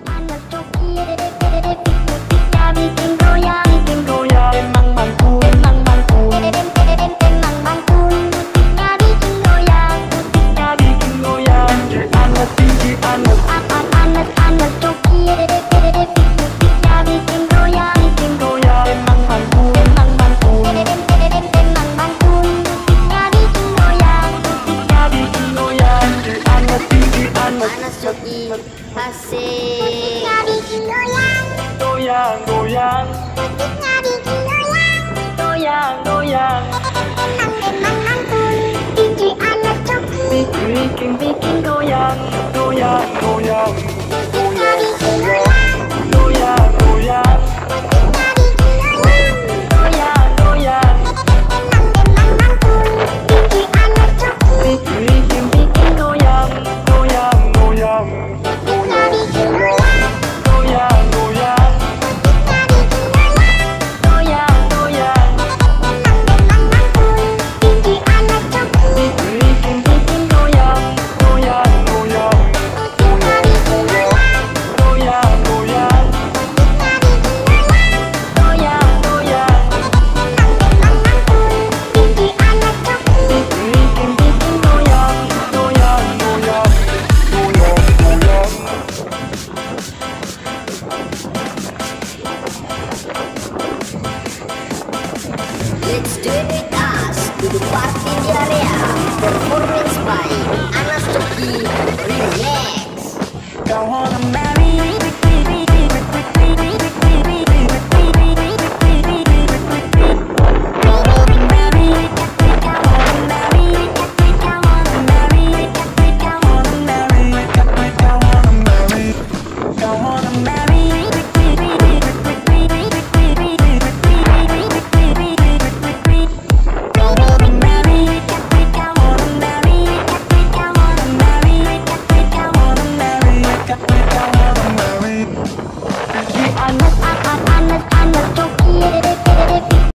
panas coki kita bikin goyang emang mantul emang mantul emang mantul kita bikin goyang panas tinggi panas coki kita bikin goyang emang mantul emang mantul kita bikin goyang panas tinggi panas coki asik kita bikin goyang kita bikin goyang emang mantul DJ anak coki bikin goyang